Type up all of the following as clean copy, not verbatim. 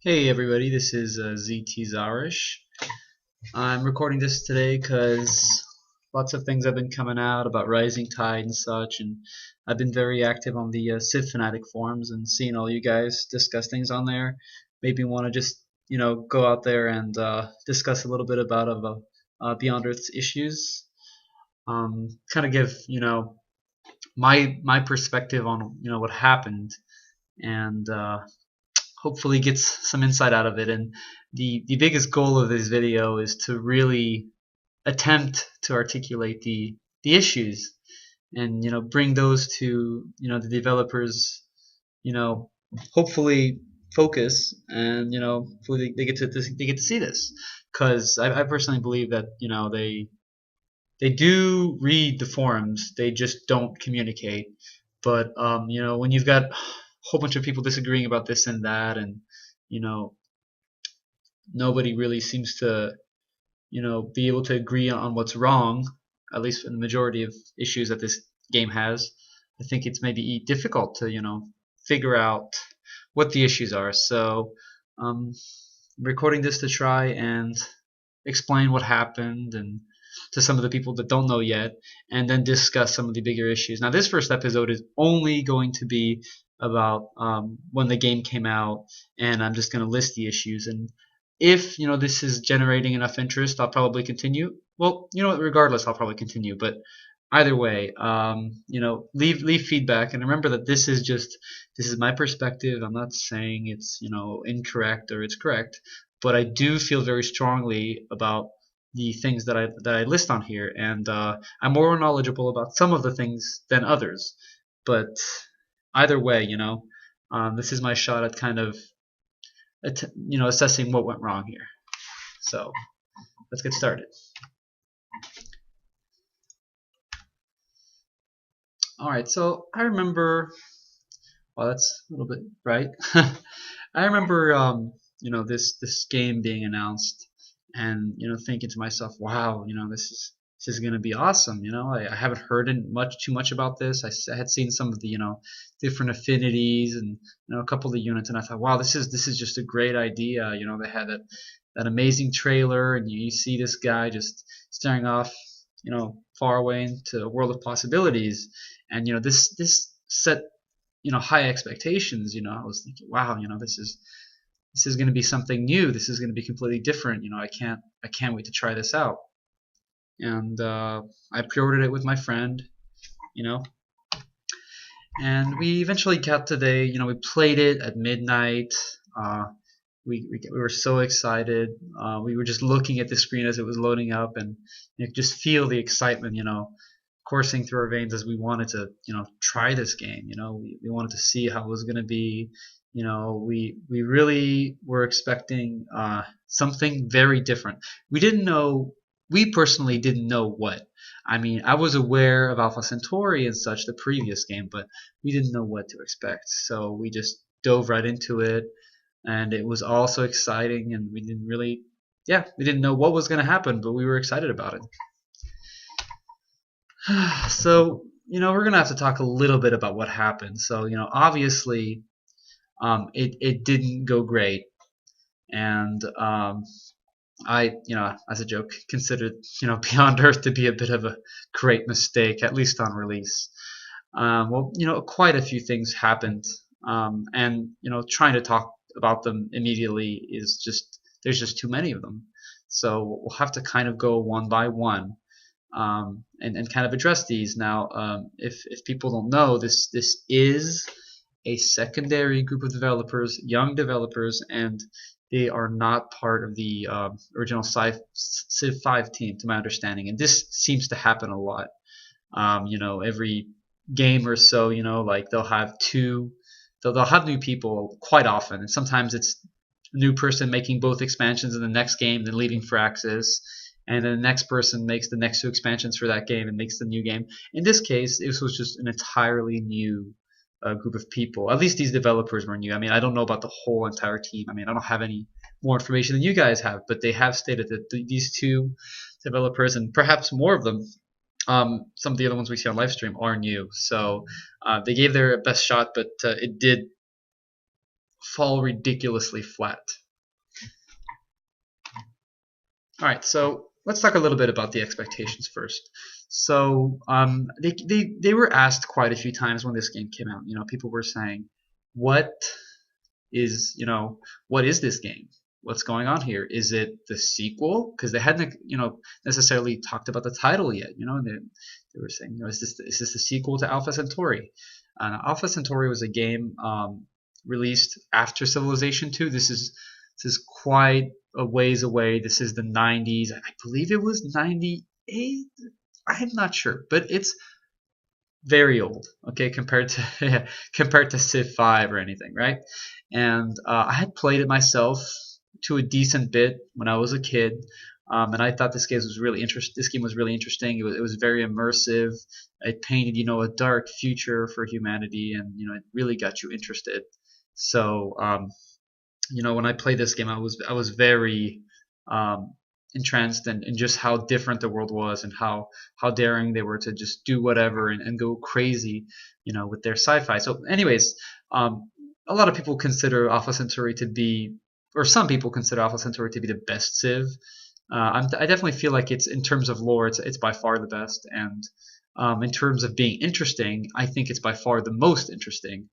Hey everybody, this is ZT Zarish. I'm recording this today because lots of things have been coming out about Rising Tide and such, and I've been very active on the Civ Fanatic forums and seeing all you guys discuss things on there. Made me want to just go out there and discuss a little bit about Beyond Earth's issues. Kind of give my perspective on what happened and hopefully gets some insight out of it. And the biggest goal of this video is to really attempt to articulate the issues and bring those to the developers, you know hopefully focus, and hopefully they get to see this, because I personally believe that they do read the forums, they just don't communicate. But when you've got a whole bunch of people disagreeing about this and that, and you know nobody really seems to be able to agree on what's wrong, at least in the majority of issues that this game has, I think it's maybe difficult to figure out what the issues are. So I'm recording this to try and explain what happened and to some of the people that don't know yet, and then discuss some of the bigger issues. Now, this first episode is only going to be about when the game came out, and I'm just going to list the issues. And if this is generating enough interest, I'll probably continue. Well, regardless, I'll probably continue. But either way, leave feedback, and remember that this is my perspective. I'm not saying it's incorrect or it's correct, but I do feel very strongly about the things that I list on here, and I'm more knowledgeable about some of the things than others. But either way, this is my shot at kind of assessing what went wrong here. So let's get started. All right, so I remember. Well, that's a little bit bright. I remember, this game being announced, and thinking to myself, wow, this is gonna be awesome. I haven't heard too much about this. I had seen some of the different affinities and a couple of the units, and I thought, wow, this is just a great idea. They had that amazing trailer, and you see this guy just staring off, far away into a world of possibilities, and this set high expectations. I was thinking, wow, this is going to be something new. This is going to be completely different. I can't wait to try this out. And I pre-ordered it with my friend, you know, and we eventually got today. We played it at midnight. Uh, we were so excited. We were just looking at the screen as it was loading up, and you could just feel the excitement, coursing through our veins as we wanted to, try this game. We wanted to see how it was going to be. We really were expecting something very different. We didn't know. We personally didn't know what. I mean, I was aware of Alpha Centauri and such, the previous game, but we didn't know what to expect. So we just dove right into it, and it was all so exciting, and we didn't really, yeah, we didn't know what was going to happen, but we were excited about it. So we're gonna have to talk a little bit about what happened. So obviously, it didn't go great, and I, as a joke, considered Beyond Earth to be a bit of a great mistake, at least on release. Well, quite a few things happened, and trying to talk about them immediately is just, there's just too many of them. So we'll have to kind of go one by one, and kind of address these. Now, if people don't know, this is a secondary group of developers, young developers, and they are not part of the original Civ 5 team, to my understanding. And this seems to happen a lot. Every game or so, like they'll have they'll have new people quite often, and sometimes it's a new person making both expansions in the next game, then leaving Firaxis, and then the next person makes the next two expansions for that game and makes the new game. In this case, this was just an entirely new group of people. At least these developers were new. I mean, I don't know about the whole entire team. I mean, I don't have any more information than you guys have, but they have stated that these two developers, and perhaps more of them, some of the other ones we see on live stream, are new. So they gave their best shot, but it did fall ridiculously flat. All right, so let's talk a little bit about the expectations first. So they were asked quite a few times when this game came out. People were saying, "What is what is this game? What's going on here? Is it the sequel?" Because they hadn't necessarily talked about the title yet. And they were saying, is this the sequel to Alpha Centauri? Alpha Centauri was a game released after Civilization 2. This is quite a ways away. This is the 90s. I believe it was 98. I'm not sure, but it's very old, okay, compared to compared to Civ 5 or anything, right? And I had played it myself to a decent bit when I was a kid, and I thought this game was really interesting. This game was really interesting. It was very immersive. It painted a dark future for humanity, and it really got you interested. So when I played this game, I was very entranced in just how different the world was, and how daring they were to just do whatever and go crazy, with their sci-fi. So, anyways, a lot of people consider Alpha Centauri to be, or some people consider Alpha Centauri to be the best Civ. I definitely feel like it's, in terms of lore, it's by far the best, and in terms of being interesting, I think it's by far the most interesting.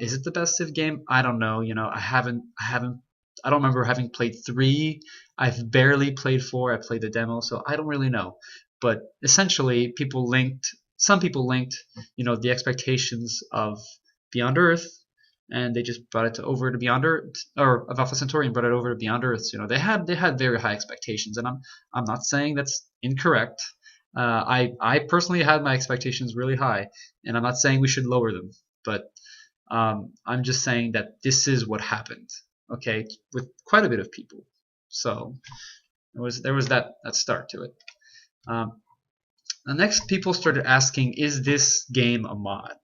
Is it the best Civ game? I don't know. I don't remember having played 3. I've barely played 4. I played the demo, so I don't really know. But essentially, some people linked, the expectations of Beyond Earth, and they just brought it over to Beyond Earth, or of Alpha Centauri, and brought it over to Beyond Earth. They had very high expectations, and I'm not saying that's incorrect. I personally had my expectations really high, and I'm not saying we should lower them, but I'm just saying that this is what happened, okay, with quite a bit of people. So there was that start to it. The next, people started asking, is this game a mod?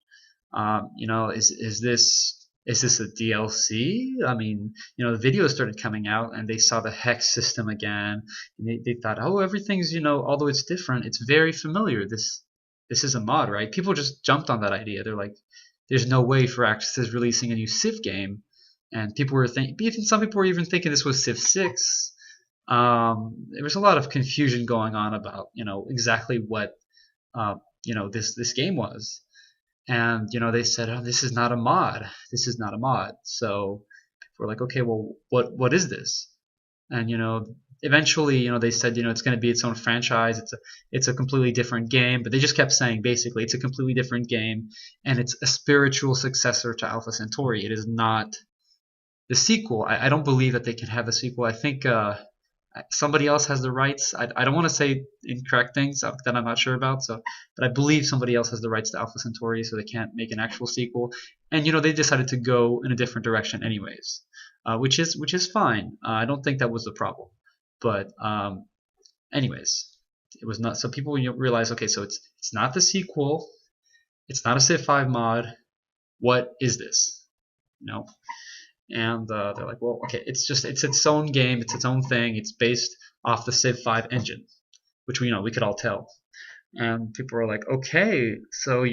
Is this a DLC? I mean, the videos started coming out, and they saw the hex system again, and they thought, oh, everything's, although it's different, it's very familiar. This is a mod, right? People just jumped on that idea. They're like, there's no way Firaxis is releasing a new Civ game, and people were thinking, even some people were even thinking this was Civ 6. There was a lot of confusion going on about exactly what this game was. And they said, oh, this is not a mod. This is not a mod. So we're like, okay, well, what is this? And eventually, they said, it's going to be its own franchise. It's a completely different game. But they just kept saying, basically, it's a completely different game, and it's a spiritual successor to Alpha Centauri. It is not the sequel. I don't believe that they can have a sequel. I think somebody else has the rights. I don't want to say incorrect things that I'm not sure about. But I believe somebody else has the rights to Alpha Centauri, so they can't make an actual sequel. And they decided to go in a different direction, anyways, which is fine. I don't think that was the problem. But anyways, it was not. So people realize, okay, so it's not the sequel. It's not a Civ 5 mod. What is this? And they're like, well, okay, it's its own game, it's its own thing, it's based off the Civ 5 engine, which we could all tell. And people were like, okay, so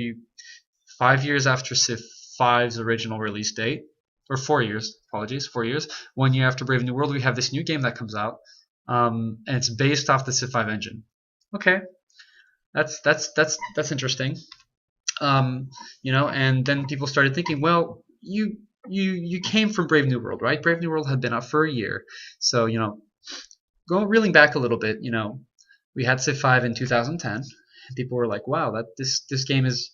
5 years after Civ 5's original release date, or 4 years, apologies, 4 years, 1 year after Brave New World, we have this new game that comes out, and it's based off the Civ 5 engine. Okay, that's interesting. And then people started thinking, well, you came from Brave New World, right? Brave New World had been out for a year, so reeling back a little bit, we had Civ 5 in 2010, and people were like, wow, that this game is,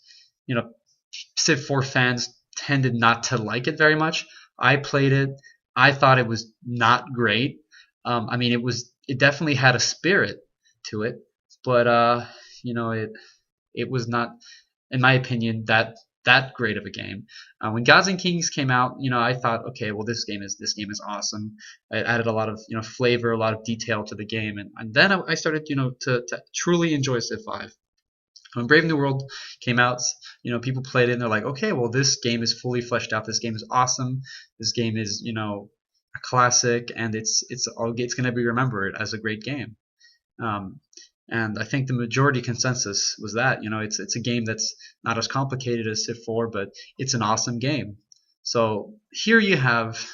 Civ 4 fans tended not to like it very much. I played it. I thought it was not great. I mean, it definitely had a spirit to it, but it was not, in my opinion, that great of a game. When Gods and Kings came out, I thought, okay, well, this game is awesome. It added a lot of flavor, a lot of detail to the game, and then I started to truly enjoy Civ 5. When Brave New World came out, people played it and they're like, okay, well, this game is fully fleshed out. This game is awesome. This game is a classic, and it's going to be remembered as a great game. And I think the majority consensus was that it's a game that's not as complicated as Civ 4, but it's an awesome game. So here you have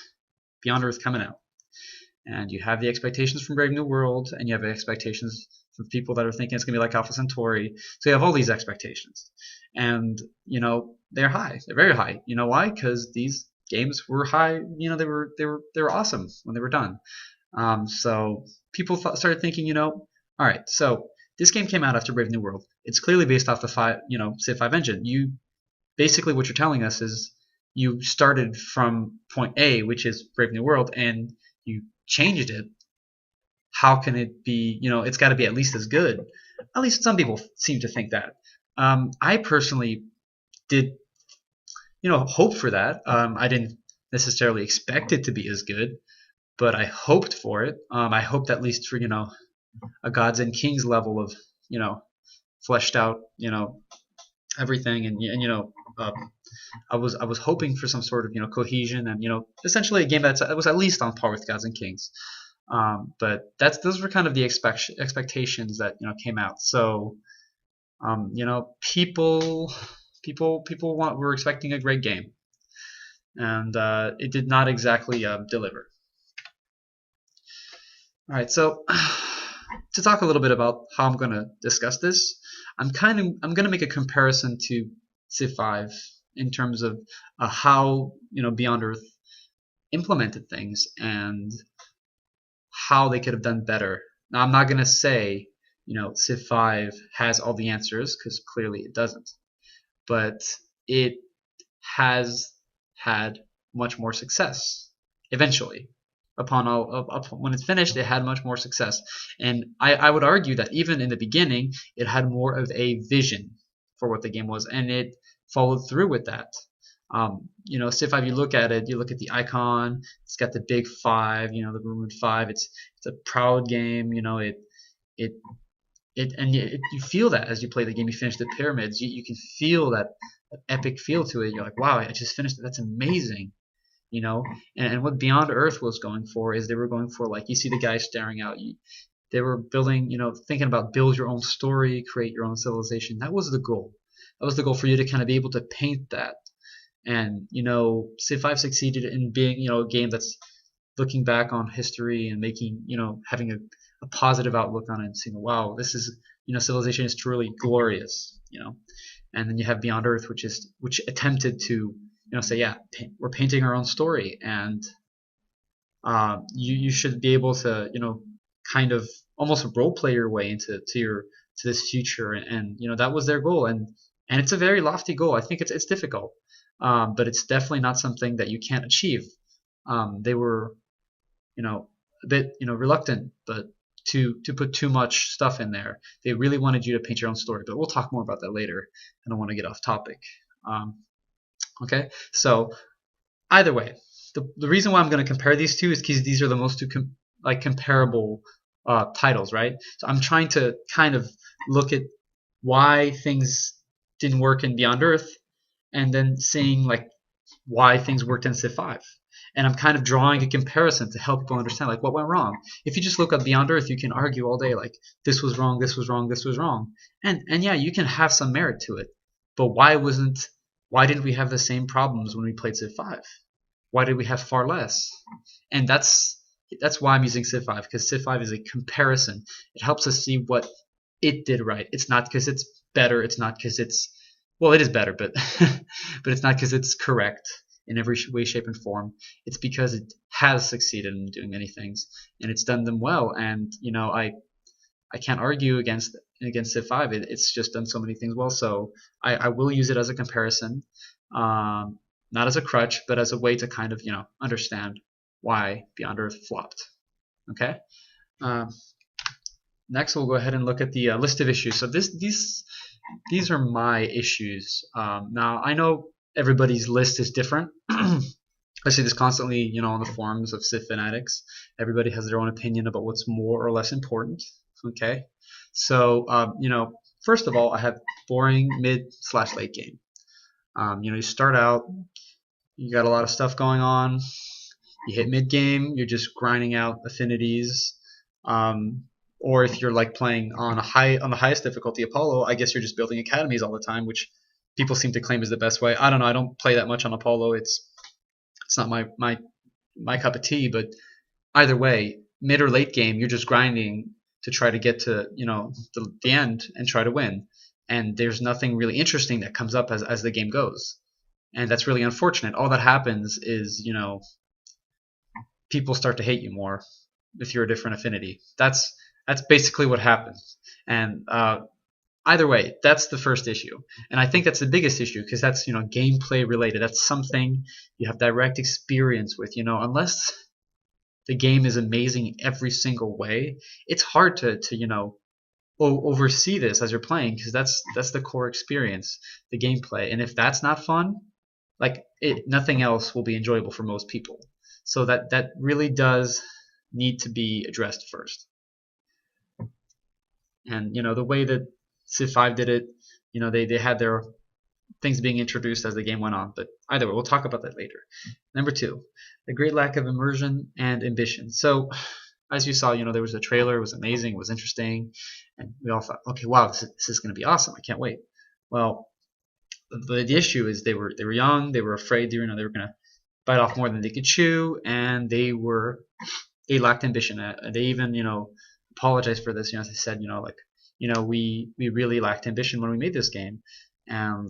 Beyond Earth coming out, and you have the expectations from Brave New World, and you have expectations from people that are thinking it's going to be like Alpha Centauri. So you have all these expectations, and they're high. They're very high. You know why? Because these games were high. They were awesome when they were done. So people started thinking, all right, so this game came out after Brave New World. It's clearly based off the Civ 5 engine. You basically what you're telling us is you started from point A, which is Brave New World, and you changed it. How can it be? It's got to be at least as good. At least some people seem to think that. I personally did, hope for that. I didn't necessarily expect it to be as good, but I hoped for it. I hoped at least for a Gods and Kings level of fleshed out everything, and I was hoping for some sort of cohesion and essentially a game that was at least on par with Gods and Kings. But those were kind of the expectations that came out. So people were expecting a great game, and it did not exactly deliver. All right, so to talk a little bit about how I'm going to discuss this, I'm going to make a comparison to Civ 5 in terms of how Beyond Earth implemented things and how they could have done better. Now, I'm not going to say Civ 5 has all the answers, because clearly it doesn't, but it has had much more success eventually. When it's finished, it had much more success, and I would argue that even in the beginning, it had more of a vision for what the game was, and it followed through with that. Civ 5, you look at it, you look at the icon, it's got the big 5, the rumored 5. It's a proud game, you feel that as you play the game. You finish the pyramids, you can feel that epic feel to it. You're like, wow, I just finished it. That's amazing. And what Beyond Earth was going for is they were going for, like, you see the guy staring out. They were building, thinking about build your own story, create your own civilization. That was the goal. That was the goal for you to kind of be able to paint that. And Civ 5 succeeded in being a game that's looking back on history and making having a positive outlook on it and saying, wow, this is civilization is truly glorious. And then you have Beyond Earth, which attempted to say, yeah, we're painting our own story, and you should be able to kind of almost role play your way into this future, and that was their goal, and it's a very lofty goal. I think it's difficult, but it's definitely not something that you can't achieve. They were a bit reluctant, but to put too much stuff in there. They really wanted you to paint your own story, but we'll talk more about that later. I don't want to get off topic. Okay, so either way, the reason why I'm going to compare these two is because these are the most two comparable titles, right? So I'm trying to kind of look at why things didn't work in Beyond Earth, and then seeing like why things worked in Civ 5. And I'm kind of drawing a comparison to help people understand like what went wrong. If you just look at Beyond Earth, you can argue all day like this was wrong, this was wrong, this was wrong, and yeah, you can have some merit to it. But why didn't we have the same problems when we played Civ 5? Why did we have far less? And that's why I'm using Civ 5, because Civ 5 is a comparison. It helps us see what it did right. It's not because it's better. It's not because it's, well, it is better, but but it's not because it's correct in every way, shape, and form. It's because it has succeeded in doing many things, and it's done them well. And I can't argue against Civ 5. It's just done so many things well. So I will use it as a comparison, not as a crutch, but as a way to kind of understand why Beyond Earth flopped. Okay. Next, we'll go ahead and look at the list of issues. So these are my issues. Now I know everybody's list is different. I see this constantly, on the forums of Civ fanatics. Everybody has their own opinion about what's more or less important. Okay, so first of all, I have boring mid/late game. You start out, you got a lot of stuff going on. You hit mid game, you're just grinding out affinities. Or if you're like playing on the highest difficulty, Apollo, I guess you're just building academies all the time, which people seem to claim is the best way. I don't know. I don't play that much on Apollo. It's It's not my cup of tea. But either way, mid or late game, you're just grinding to try to get to the end and try to win. And there's nothing really interesting that comes up as the game goes, and that's really unfortunate. All that happens is people start to hate you more if you're a different affinity. That's basically what happens. And either way, that's the first issue, and I think that's the biggest issue because that's gameplay related. That's something you have direct experience with. Unless the game is amazing every single way, it's hard to oversee this as you're playing because that's the core experience, the gameplay. And if that's not fun, like nothing else will be enjoyable for most people. So that really does need to be addressed first. And the way that Civ 5 did it, they had their things being introduced as the game went on. But either way, we'll talk about that later. Number two, the great lack of immersion and ambition. So as you saw, there was a trailer. It was amazing. It was interesting, and we all thought, okay, wow, this is going to be awesome. I can't wait. Well, the issue is they were young. They were afraid. They were going to bite off more than they could chew, and they lacked ambition. They even apologized for this. They said we really lacked ambition when we made this game, and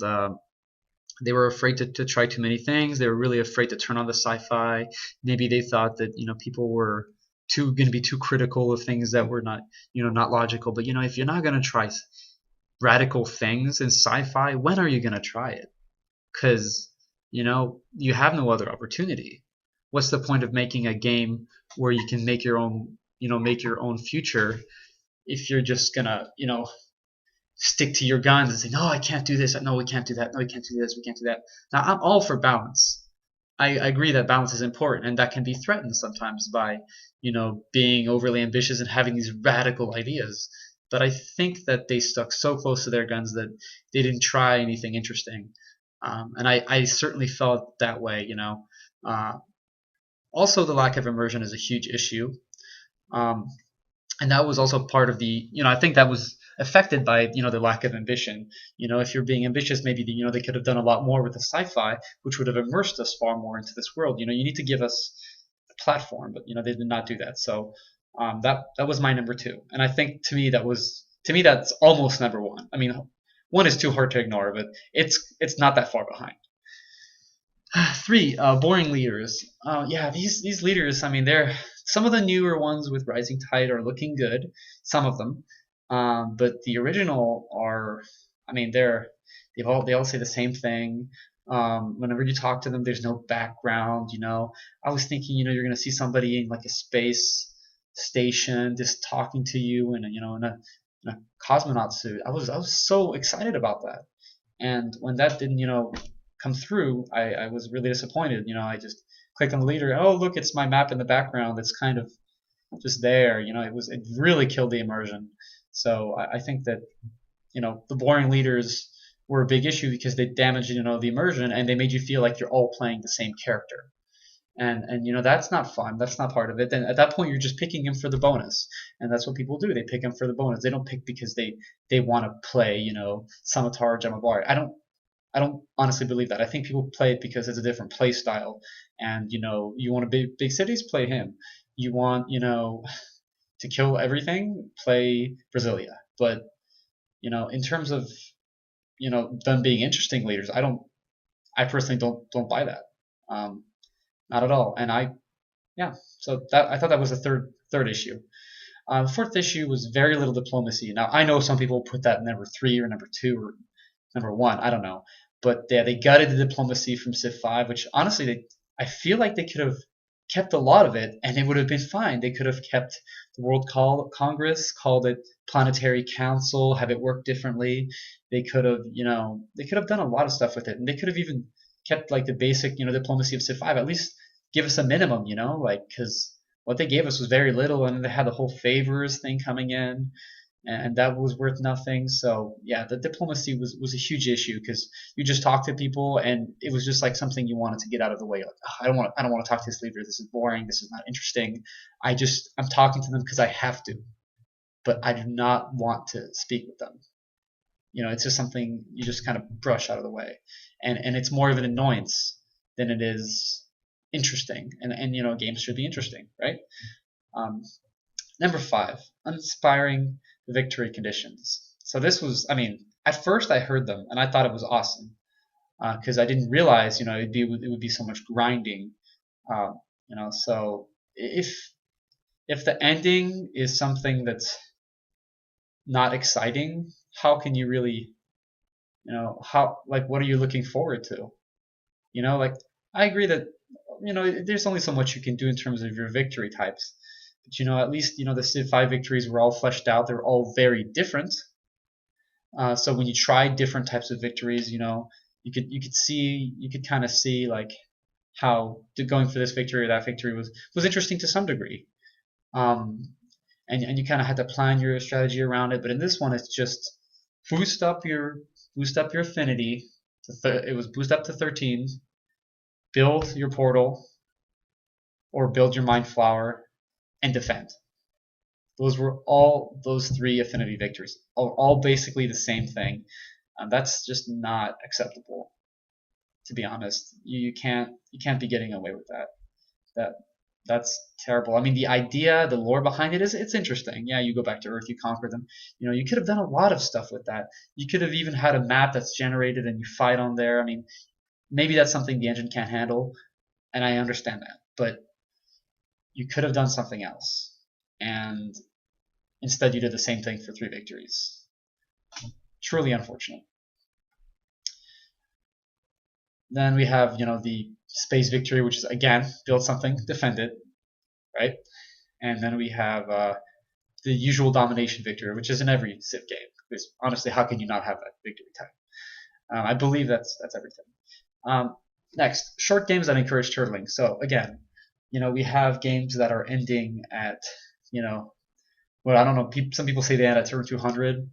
they were afraid to try too many things. They were really afraid to turn on the sci-fi. Maybe they thought that people were going to be too critical of things that were not logical. But if you're not going to try radical things in sci-fi, when are you going to try it? Because you have no other opportunity. What's the point of making a game where you can make your own future if you're just gonna stick to your guns and say, no, I can't do this, no, we can't do that, no, we can't do this, we can't do that. Now, I'm all for balance. I agree that balance is important, and that can be threatened sometimes by being overly ambitious and having these radical ideas. But I think that they stuck so close to their guns that they didn't try anything interesting. And I certainly felt that way. Also, the lack of immersion is a huge issue. Um, and that was also part of the I think that was affected by the lack of ambition. If you're being ambitious, maybe they could have done a lot more with the sci-fi, which would have immersed us far more into this world. You need to give us a platform, but they did not do that. So that was my number two, and I think to me that's almost number one. I mean, one is too hard to ignore, but it's not that far behind. Three, boring leaders. Yeah, these leaders. I mean, they're some of the newer ones with Rising Tide are looking good. Some of them, but the original are. I mean, they all say the same thing. Whenever you talk to them, there's no background. I was thinking, you're gonna see somebody in like a space station just talking to you, and in a cosmonaut suit. I was so excited about that, and when that didn't come through, I was really disappointed. I just clicked on the leader. Oh, look, it's my map in the background. It's kind of just there. It really killed the immersion. So I think that the boring leaders were a big issue because they damaged the immersion, and they made you feel like you're all playing the same character. And that's not fun. That's not part of it. Then at that point you're just picking him for the bonus, and that's what people do. They pick him for the bonus. They don't pick because they want to play Samatar Jamabar. I don't honestly believe that. I think people play it because it's a different play style, and you want to big cities, play him. You want to kill everything, play Brasilia. But in terms of them being interesting leaders, I personally don't buy that. Not at all. And yeah. So I thought that was the third issue. The fourth issue was very little diplomacy. Now I know some people put that number 3 or number 2 or number 1. I don't know, but yeah, they gutted the diplomacy from Civ 5, which honestly I feel like they could have kept a lot of it, and it would have been fine. They could have kept the World Congress, called it Planetary Council, have it work differently. They could have done a lot of stuff with it, and they could have even kept like the basic diplomacy of Civ 5. At least give us a minimum, like because what they gave us was very little, and they had the whole favors thing coming in, and that was worth nothing. So yeah, the diplomacy was a huge issue because you just talk to people, and it was just like something you wanted to get out of the way. Like, oh, I don't want to talk to this leader. This is boring. This is not interesting. I'm talking to them because I have to, but I do not want to speak with them. It's just something you just kind of brush out of the way, and it's more of an annoyance than it is interesting, and games should be interesting, right? Um, Number 5, uninspiring victory conditions. So this was, I mean, at first I heard them and I thought it was awesome because I didn't realize, it would be so much grinding. Uh, so if the ending is something that's not exciting, how can you really, how like what are you looking forward to? Like I agree that there's only so much you can do in terms of your victory types. But at least the Civ 5 victories were all fleshed out. They were all very different. So when you try different types of victories, you could kind of see like how going for this victory or that victory was interesting to some degree. Um, and you kind of had to plan your strategy around it. But in this one, it's just boost up your affinity. It was boost up to 13, build your portal, or build your mind flower, and defend. Those were all those 3 affinity victories, all basically the same thing. That's just not acceptable, to be honest. You can't be getting away with that. That that's terrible. I mean, the idea, the lore behind it it's interesting. Yeah, you go back to Earth, you conquer them. You could have done a lot of stuff with that. You could have even had a map that's generated and you fight on there. I mean, maybe that's something the engine can't handle, and I understand that. But you could have done something else, and instead you did the same thing for 3 victories. Truly unfortunate. Then we have, the space victory, which is again build something, defend it, right? And then we have the usual domination victory, which is in every Civ game. Because honestly, how can you not have that victory type? I believe that's everything. Next, short games that encourage turtling. So again, we have games that are ending at, well, I don't know. Some people say they end at turn 200.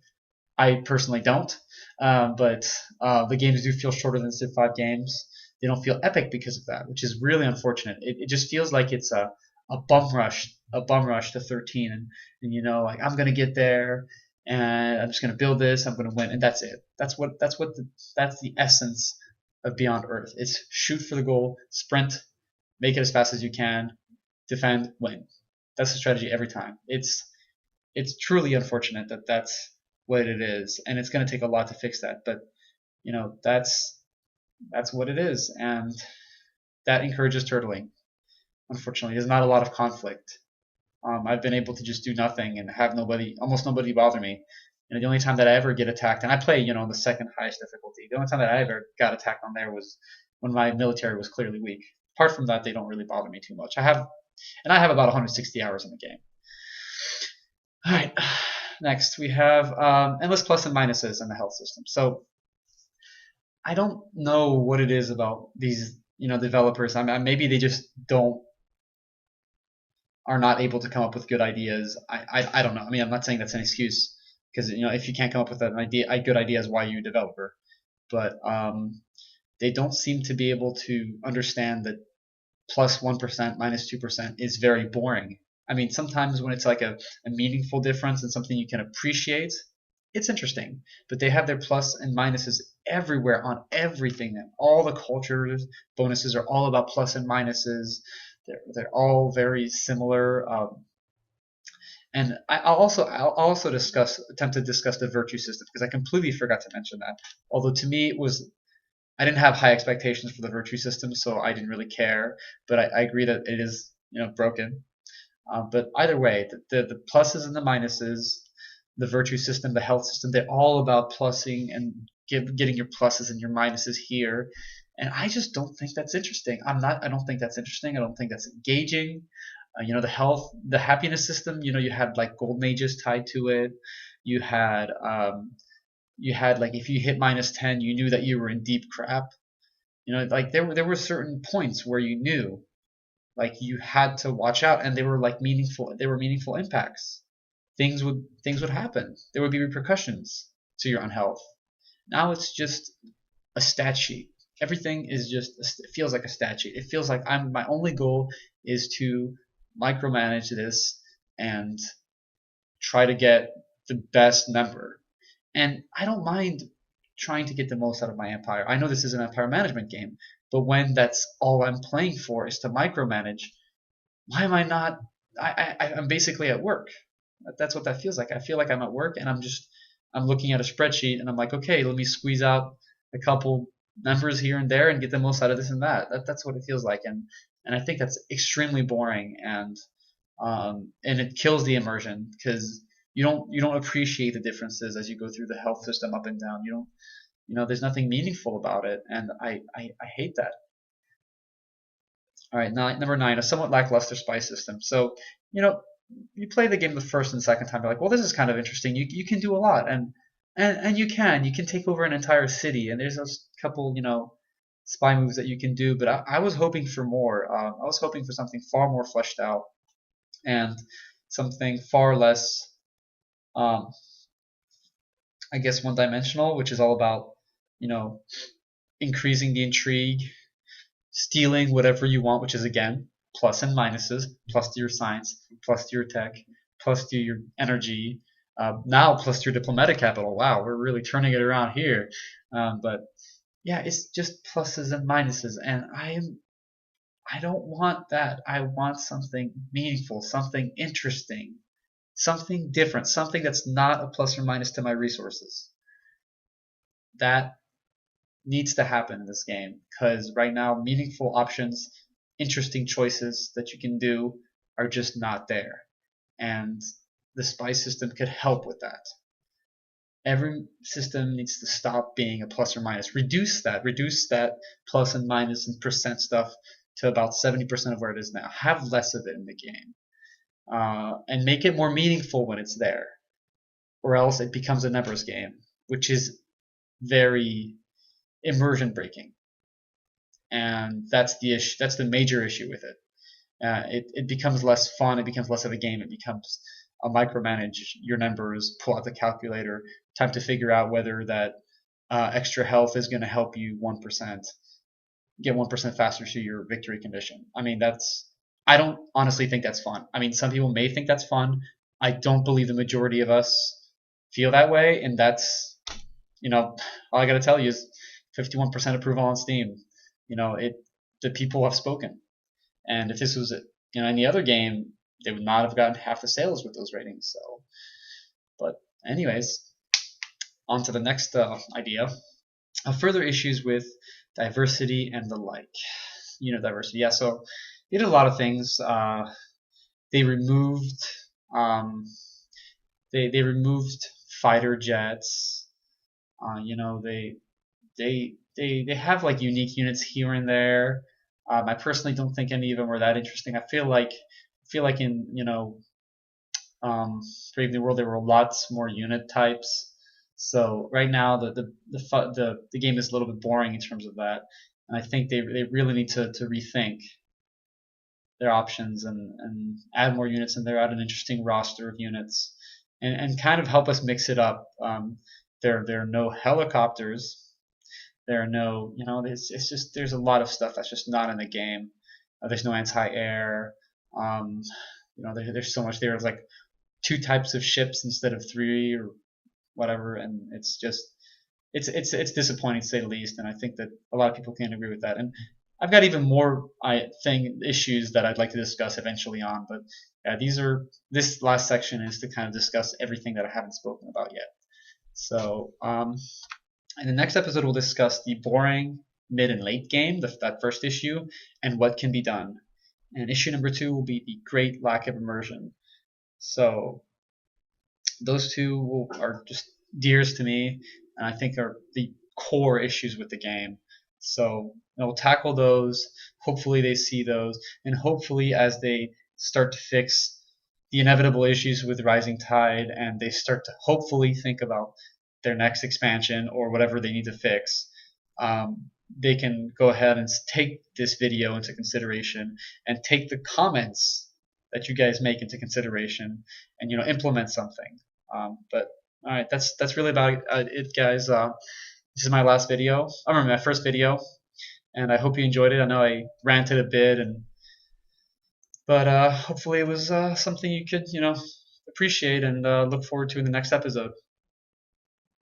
I personally don't. But the games do feel shorter than Civ 5 games. They don't feel epic because of that, which is really unfortunate. It just feels like it's a bum rush to 13, and like I'm gonna get there, and I'm just gonna build this. I'm gonna win, and that's it. That's the essence of Beyond Earth. It's shoot for the goal, sprint, make it as fast as you can, defend, win. That's the strategy every time. It's truly unfortunate that that's what it is, and it's going to take a lot to fix that. But that's what it is, and that encourages turtling. Unfortunately, there's not a lot of conflict. I've been able to just do nothing and have almost nobody bother me. The only time that I ever get attacked, and I play, on the second highest difficulty. The only time that I ever got attacked on there was when my military was clearly weak. Apart from that, they don't really bother me too much. I have about 160 hours in the game. All right. Next, we have endless plus and minuses in the health system. So I don't know what it is about these, developers. I mean, maybe they just are not able to come up with good ideas. I don't know. I mean, I'm not saying that's an excuse because if you can't come up with a good ideas, why are you a developer? But they don't seem to be able to understand that plus 1%, minus 2% is very boring. I mean, sometimes when it's like a meaningful difference and something you can appreciate, it's interesting. But they have their plus and minuses everywhere on everything. And all the cultures bonuses are all about plus and minuses. They're all very similar. And I'll also attempt to discuss the virtue system because I completely forgot to mention that. Although to me I didn't have high expectations for the virtue system, so I didn't really care. But I agree that it is broken. But either way, the pluses and the minuses, the virtue system, the health system, they're all about plussing and getting your pluses and your minuses here. And I just don't think that's interesting. I don't think that's interesting. I don't think that's engaging. The happiness system. You had like gold mages tied to it. You had like if you hit minus 10, you knew that you were in deep crap. Like there were certain points where you knew like you had to watch out, and they were meaningful impacts. Things would happen. There would be repercussions to your own health. Now it's just a stat sheet. Everything is it feels like a stat sheet. It feels like my only goal is to micromanage this and try to get the best number. And I don't mind trying to get the most out of my empire. I know this is an empire management game, But when that's all I'm playing for is to micromanage, why am I not? I'm basically at work. That's what that feels like. I feel like I'm at work and I'm looking at a spreadsheet and I'm like, okay, let me squeeze out a couple numbers here and there and get the most out of this and that. That's what it feels like, and I think that's extremely boring, and it kills the immersion because you don't appreciate the differences as you go through the health system up and down. There's nothing meaningful about it, and I hate that. All right, number 9, a somewhat lackluster spy system. So, you know, you play the game the first and second time, you're like, well, this is kind of interesting. You can do a lot, and you can take over an entire city, and there's a couple, spy moves that you can do. But I was hoping for more. I was hoping for something far more fleshed out and something far less, um, I guess, one-dimensional, which is all about, you know, increasing the intrigue, stealing whatever you want, which is again plus and minuses, plus to your science, plus to your tech, plus to your energy, now plus to your diplomatic capital. Wow, we're really turning it around here. But yeah, it's just pluses and minuses, and I don't want that. I want something meaningful, something interesting, something different, something that's not a plus or minus to my resources. That needs to happen in this game because right now meaningful options, interesting choices that you can do are just not there, and the spy system could help with that. Every system needs to stop being a plus or minus. Reduce that plus and minus and percent stuff to about 70% of where it is now. Have less of it in the game, and make it more meaningful when it's there, or else it becomes a numbers game, which is very immersion breaking, and that's the issue. That's the major issue with it. It becomes less fun. It becomes less of a game. It becomes a micromanage your numbers, pull out the calculator, time to figure out whether that extra health is going to help you 1%, get 1% faster to your victory condition. I mean, I don't honestly think that's fun. I mean, some people may think that's fun. I don't believe the majority of us feel that way, and that's, all I got to tell you is 51% approval on Steam. The people have spoken. And if this was any other game, they would not have gotten half the sales with those ratings. So, but anyways, on to the next idea. Further issues with diversity and the like. Diversity. Yeah. So they did a lot of things. They removed they removed fighter jets. They have like unique units here and there. I personally don't think any of them were that interesting. I feel like in Brave New World there were lots more unit types. So right now the game is a little bit boring in terms of that, and I think they really need to rethink their options and add more units in there, add an interesting roster of units, and kind of help us mix it up. There are no helicopters. There are no, it's just there's a lot of stuff that's just not in the game. There's no anti-air. There's so much. There's like 2 types of ships instead of 3 or whatever, and it's just it's disappointing to say the least. And I think that a lot of people can agree with that. And I've got even more issues that I'd like to discuss eventually on, but yeah, this last section is to kind of discuss everything that I haven't spoken about yet. So in the next episode, we'll discuss the boring mid and late game, that first issue, and what can be done. And issue number 2 will be the great lack of immersion. So those two are just dears to me, and I think are the core issues with the game. So we'll tackle those. Hopefully they see those, and hopefully as they start to fix the inevitable issues with Rising Tide, and they start to hopefully think about their next expansion or whatever they need to fix, they can go ahead and take this video into consideration and take the comments that you guys make into consideration and implement something. But all right, that's really about it, guys. This is my last video. I remember my first video, and I hope you enjoyed it. I know I ranted a bit, but hopefully it was something you could appreciate and look forward to in the next episode.